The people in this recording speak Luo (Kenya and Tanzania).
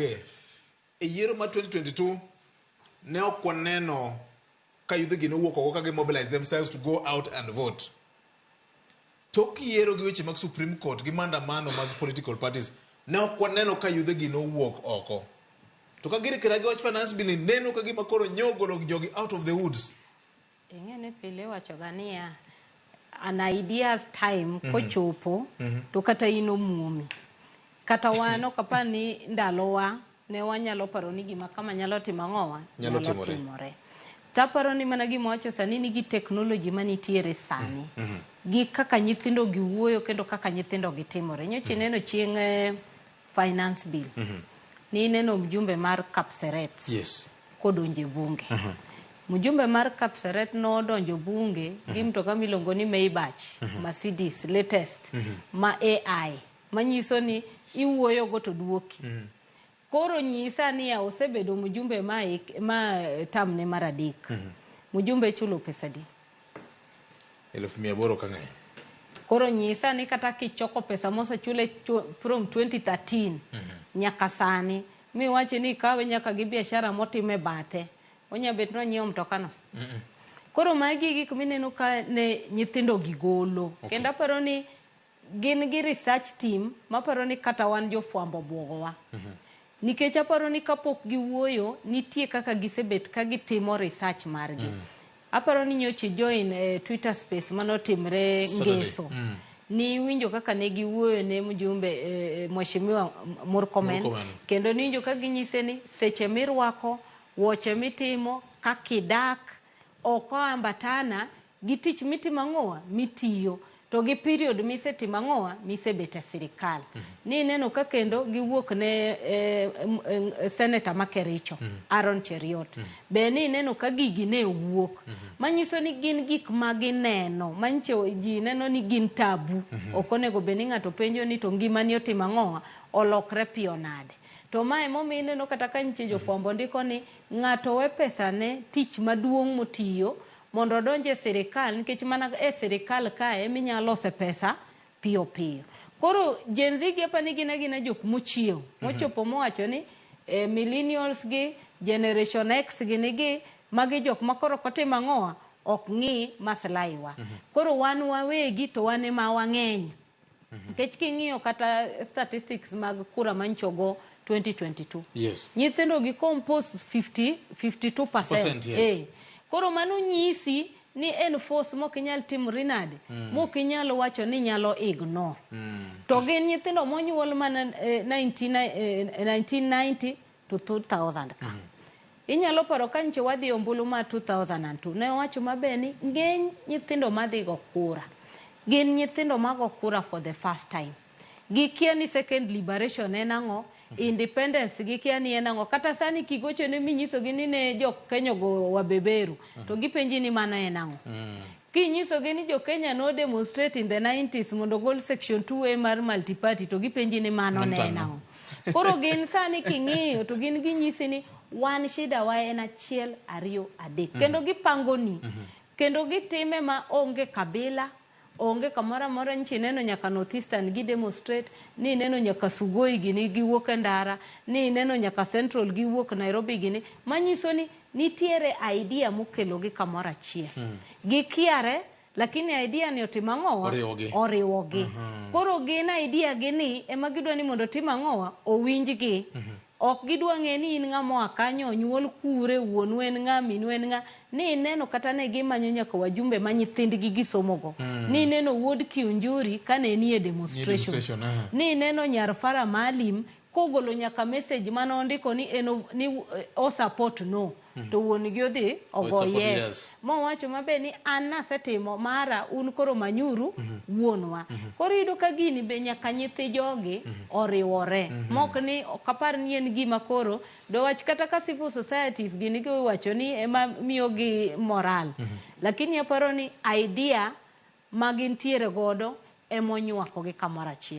E yiero mar 2022 ne ok waneno ka yudhe gi nowuok oko ka mobilize themselves to go out and vote. Tok yiero gi weche mag Supreme Court gi mandamano mag political parties ne ok waneno ka yudhe gi nowuok oko. To ka giri kira gi wach finance bill neno ka gima koro nyogolo jogi out of the woods. Ingene pile wacho gania an ideas time kochopo to kata ino muomi. Kata wano kapani ndalowa ne wanyalo paro ni gima kama nyalo timang'owa nyalo timore. Taparo ni mana gima wacho sani nigi technology manitiere sani. Gi kaka nyithindo gi wuoyo kendo kaka nyithindo gi timore. Nyochi neno chieng' finance bill. Ni neno mjumbe mar Kapseret. Yes. Kodonje bunge. Mjumbe mar Kapseret no donjo bunge gi mtoka milongo ni Maybach, Mercedes latest ma AI manyiso ni iwuoyo go to duoki. Koro nyisa ni ya osebedo mjumbe ma tamne maradek. Mjumbe chulo pesa di 1,800 ka ng'eny. Koro nyisa ni kata kichoko pesa mosa chule from 2013 nyaka sani mi wache ni kawe nyaka gi biashara motime bathe onya bet no nyiewo mtoka no. Koro magi gik mineno ka ne nyithindo gi golo. Kendo aparo ni gin gi research team maparo ni kata wan jofwambo buogowa. Nikech aparo ni kapok giwuoyo nitie kaka gisebet ka gitimo research margi. Aparo ni nyochi join Twitter space manotimre Ngeso. Ni winjo kaka ne giwuoyo ne mjumbe Mheshimiwa Murkomen. Kendo ni winjo kaka ginyise ni seche mirwako, woche mitimo, kakidak, oko ambatana, gi tich mitimang'owa mitiyo. To gi period mise timang'owa mise bete sirikal. Ni neno ka kendo giwuok ne Senator Makericho, Aaron Cheriot. Be ni neno ka gigi ne wuok. Manyiso ni gin gik magineno. Manyiso ji neno ni gin tabu. Okonego be ni ng'ato penjo ni to ngima ni otimang'owa olokre piyo nade. To mae momi neno kata ka nche jofwambo ndiko ni ng'ato we pesa ne tich maduong' motiyo mondo donje sirikal nikech mana sirikal kae minyalo lose pesa piyo piyo. Koro jenzi gi hapa nigina jok mochiew mochopo mowacho ni millennials gi generation X gi nigi magi jok makoro kotimang'owa ok ng'i maslaiwa. Koro wan wawegi to wane ma wang'eny. Nikech king'iyo kata statistics mag kura manchogo 2022. Yes. Nyithindo gi compose 52%. Yes. Koro mano nyisi ni en force mokinyal timori nade. Mokinyal wacho ni nyalo ignore. To gin nyithindo monyuol mana 1990 to 2000 ka. Inyalo paro ka nche wadhi ombulu ma 2002. Ne wacho mabeni ng'eny nyithindo madhigo kura. Gin nyithindo mago kura for the first time. Gikia ni second liberation en ang'o. Independence gikia ni en ang'o. Kata sani kigocho ne minyiso gi ni ne jok Kenya go wabeberu. To gipenji ni mano en ang'o. Kinyiso gi ni jok Kenya no demonstrate in the 90s mondo gol section 2A mar multiparty. To gipenji ni mano ne en ang'o. Koro gin sani king'iyo to gin ginyisi ni wan shida wa en achiel ariyo adek. Kendo gipango ni. Kendo gitime ma onge kabila. Onge kamora mora nchi neno nyaka Northeastern gi demonstrate, ni neno nyaka Sugoi gini giwuok ndara, ni neno nyaka Central giwuok Nairobi gini, manyiso ni nitiere idea mokelo gi kamora chiel. Gikiare, lakini idea ni otimang'owa oriwogi. Koro gina idea gini ema gidwa ni mondo timang'owa owinjgi. Ok gidwa ng'e ni in ng'amo akanyo onyuol kure wuonu en ng'a minu en ng'a. Ni neno kata ne gimanyo nyaka wajumbe ma nyithindgi gisomogo. Ni neno wuod Kiunjuri kane nie demonstrations. Ni neno nyar Farah Maalim kogolo nyaka message manondiko ni o support no. To wuon gi odhi ogo yes. Mowacho mabe ni an nasetimo mara un koro manyuru wuonwa. Koro yudo ka gini be nyaka nyithi jogi oriwore. Mok ni kapar ni en gima koro do wach kata ka civil societies gini gi wacho ni ema miyo gi moral. Lakini aparo ni idea magintiere godo emonyuako gi kamora chiel.